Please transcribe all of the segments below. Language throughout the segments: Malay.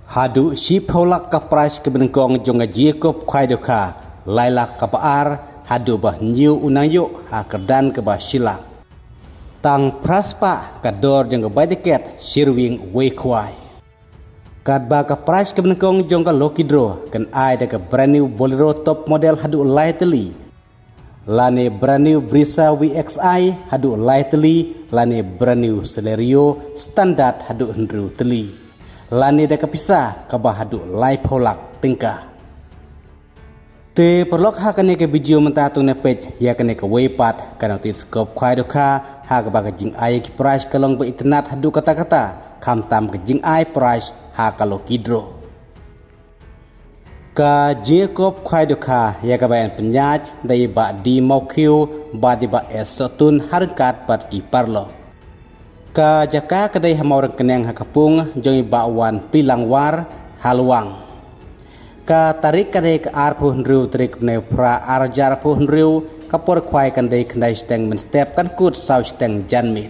Hadu shipholak kapras kebenengkong jonga Jacob Khaidoka lailak kapaar hadu bah nyiu unayuk hakerdan ke bah silak. Tang praspa kador jonga baitiket sirwing wekwai. Kad ba kapras kebenengkong jonga Lokidro kan ai da ke brand new Bolero top model hadu lightly. Lane brand new Brisa VXI hadu lightly lane brand new Celerio standard hadu hendru teli. Lani dah kepisah kabah hadu live holak tingkah. Te perlok hakane ke video mentatung nepej ya kene ke wepat kana tiskop Khaidoka ha kabah ke jing ai ki price kalong be internet hadu kata-kata kam tam ke jing ai price ha kalau Kidro. Ka Jacob Khaidoka ya kabah penyaj dai ba di maukiu ba di ba esotun harkat pat ki parlo. Ka jaka kedai hamau rengkeneng hakapung jongi bakwan pilangwar haluang. Ka tarik kedai ke arpuh nriu tarik ne pra arjar puh nriu kapor kwai kedai kendai steng men step kan kut sau steng janmin.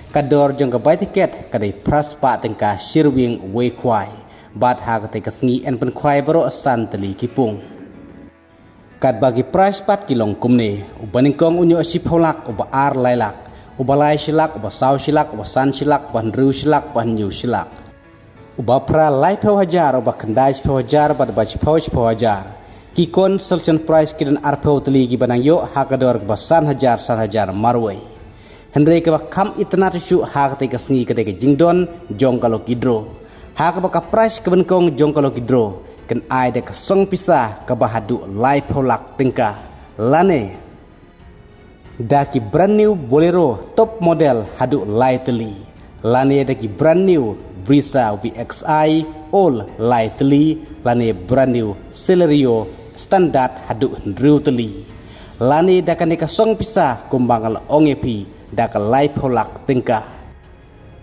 Kador jong ke bai tiket kedai pras pa tengka sirwing we kwai. Bat ha kedai kesngi en pen kwai bero san teli kipung. Kad bagi pras pat kilong kumne ubaningkong unyo sipholak uba ar lailak. Ubalai silak, uba sau silak, uba san silak, uba nriu silak, uba nyiu silak. Uba pra lai peu hajar, uba kendai peu hajar, uba debaci peu hajar. Kikon selection price kidan arpeu teli gibanang yo hakador uba san hajar marwai. Hendrei ke kam itnat syu hak te kesngi kete ke jingdon jong kalau Kidro. Hak ba price kebenkong jong kalau Kidro. Ken ai de kesong pisah ke bahadu lai peu lak tingkah. Lane daki brand new Bolero top model hadu lightly. Lane daki brand new Brisa VXI all lightly. Lane brand new Celerio standard hadu nriu teli. Lane dakan deka song pisah kumbangal ongepi daka live holak tingkah.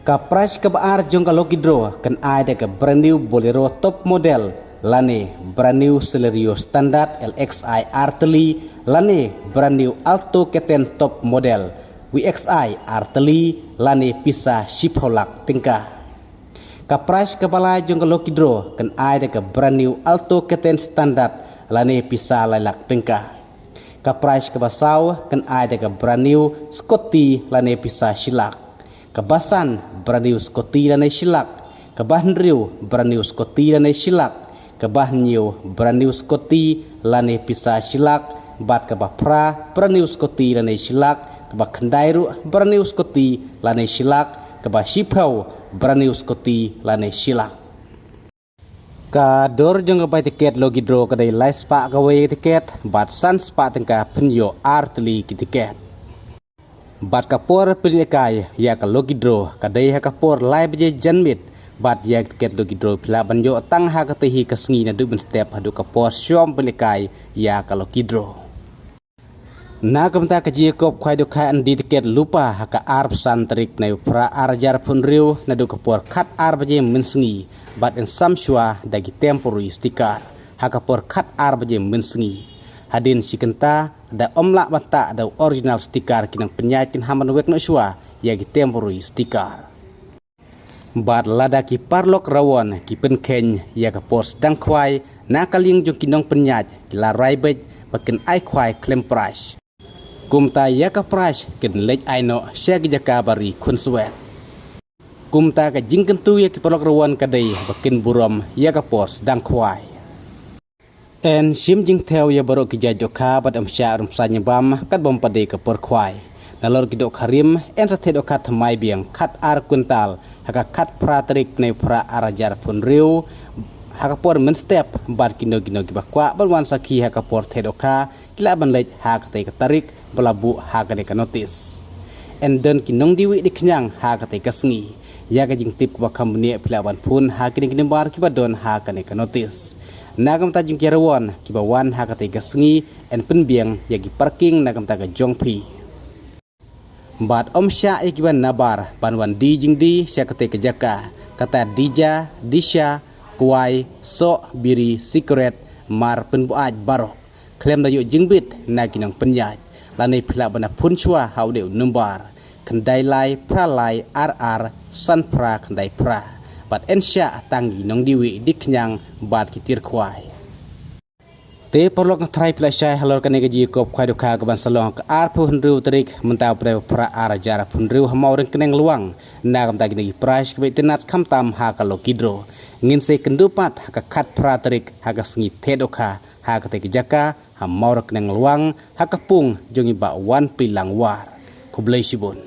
Ka price ke baar jong kalau Kidro kan ai daka brand new Bolero top model. Lane brand new Celerio standard LXI arteli. Lane brand new Alto Keten top model VXI arteli. Lane pisah shipholak tingkah. Ka price kepala jong kalau Kidro kan ai deka brand new Alto Keten standard. Lane pisah lailak tingkah. Ka price kebasau kan ai deka brand new Scotty. Lane pisah silak. Kebasan brand new Scotty lane silak. Kebah nriu brand new Scotty lane silak. Kebah nyiu brand new Scotty lane pisah silak. Bat kebah pra brand new Scotty lane silak. Kebah kendairu brand new Scotty lane silak. Kebah shipau brand new Scotty lane silak. Ka dor jong kebai tiket Lokidro kedai lai spa gawe tiket bat san spa tengka penyo arteli ki tiket. Bat kapor pilikai ya ka Lokidro kedai ha kapor lai beje janmit. Bat ya tiket Lokidro pila banjo tang ha ketehi kesngi na du ben step hadu kapor syom pilikai ya ka Lokidro. Na kamta ka Jacob Khaidoka andi tiket lupa haka arp santrik na pra arjar punriu na du kapor kat arbaje mensengi bat en samshwa dagi temporary sticker haka por kat arbaje mensengi hadin sikenta da omlak bata da original sticker kinang penyakin haman wek no shwa yagi temporary sticker bat lada ki parlok rawon ki penkeny ya ka pos dang khwai na kaling jong kinong penyaj la raibej baken ai khwai claim price kumta ya ka price ken lej aino shag jaka bari kunswet kumta ka jingkentu ya ki parlok rawon kadai baken burom ya ka pos dang khwai en sim jing theo ya baro ki jajoka bat am sha rum sanya bam kat bom pade ka por khwai nalor kidok karim en sathe kat mai biang kat ar kuntal haka kat pratrik ne pra arajar pun riu haka por men step bar kino ki bakwa balwan sakhi haka por thedoka kila ban lej haka te tarik belabu haka de notice en den kinong diwi di kenyang haka te kasngi ya ka jing tip kwa company pila ban pun haka ni bar ki badon haka ne notice nagam ta jing kirawon ki bawan haka te kasngi en penbiang ya ki parking nagam ta ka jongpi bat om sya ikiban nabar panwan di jing di syakate kejaka kata dija disha kuai so biri secret mar penbuaj barok klem dayu jingbit na kinang penyaj lane phila bana phunchwa haudeu numbar kendai lai pra lai rr san pra kendai pra bat ensya tangi nong diwi diknyang bat kitir kwai te perlok trai plasai halor kane gaji kop khwai dokha ka ban salong ka ar phu hnru trik mentau pre pra ar jara phunru hamau reng keneng luang na kam tagi ni price ke tenat kham tam ha ka lokidro ngin se kendupat ha ka khat pra trik ha ka sngi the dokha ha ka te jaka hamau reng keneng luang ha ka pung jongi ba wan pilang war kublai sibun